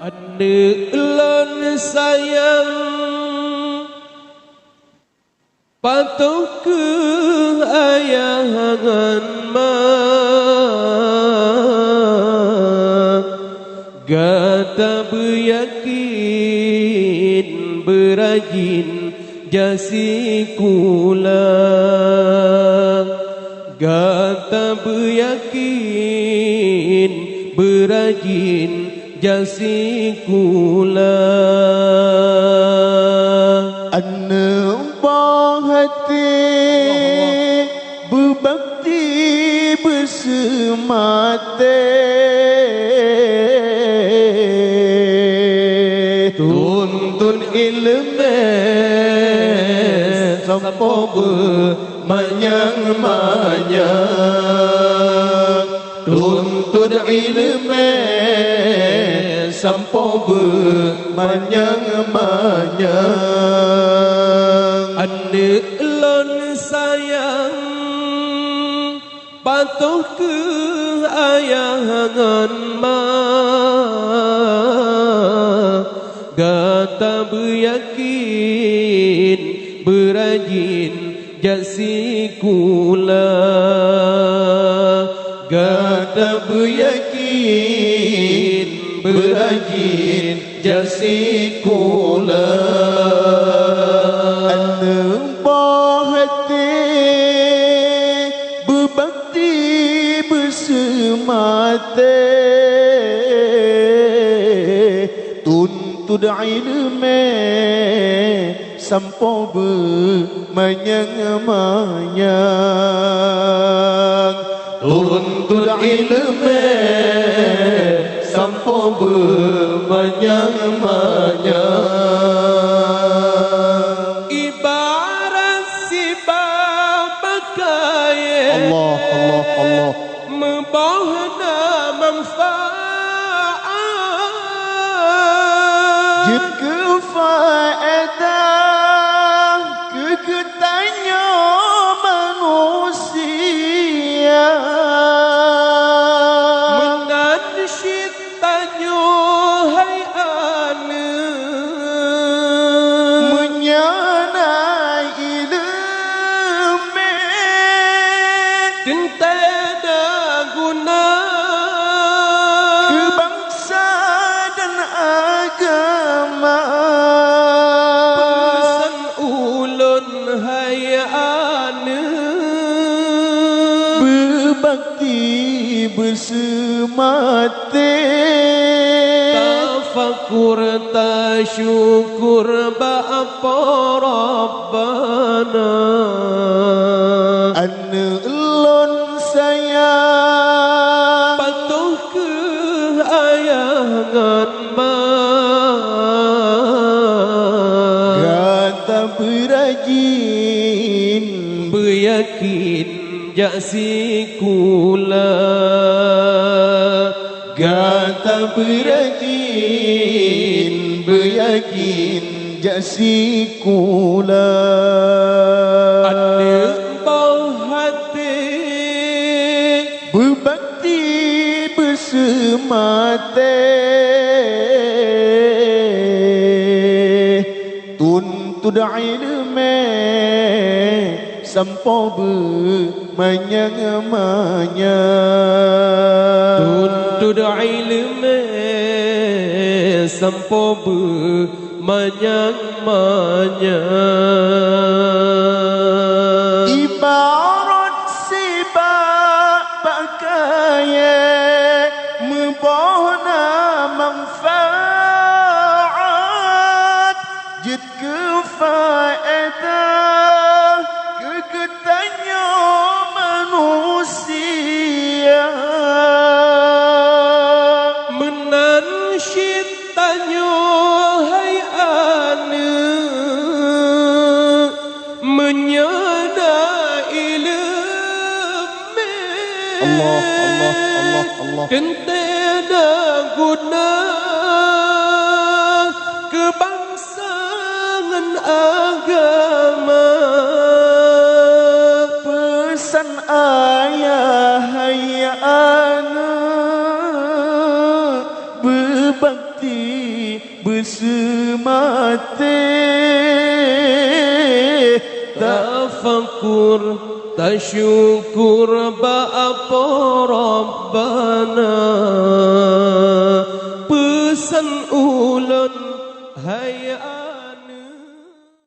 Aneulun sayang patuh ke ayahan gata beryakin berajin jasi kula gata beryakin berajin jasi kula ane hati berbakti bersemate tuntun ilmu sampo bermanyang-manyang tuntun ilmu sampo bermanyang-manyang aneulun sayang patuh ke ayahan gata beryakin berajin jasi kula gata beryakin berajin jasi kula ane hati berbakti bersemate tuntut ilmu sampo bermanyang-manyang tuntut ilmu sampo bermanyang-manyang ibarat si bakaya Allah Allah Allah membahana manfaat jika faedah keketanya manusia menan syitanya hai ane menyanai ilmu tentang guna kebangsa dan agama pesan ulun hai ane berbakti bersemate tafakur tasyukur ba'apa rabbana ane elon sayang patuh ke ayahan gata berajin beryakin jasi kula gata berajin beryakin jasi kula ane hati berbakti bersemate tuntut ilmu sampo bermanyang-manyang tuntut ilmu sampo bermanyang-manyang ibarat sibak bakaya membahana manfaat jika faedah keketanya manusia menan syitanya hai ane menyana ilmu Allah Allah Allah Allah kentena guna kebangsaan agama pesan ayah hai anak berbakti semate tafakur tasyukur ba'apa Rabbana pesan ulun hayat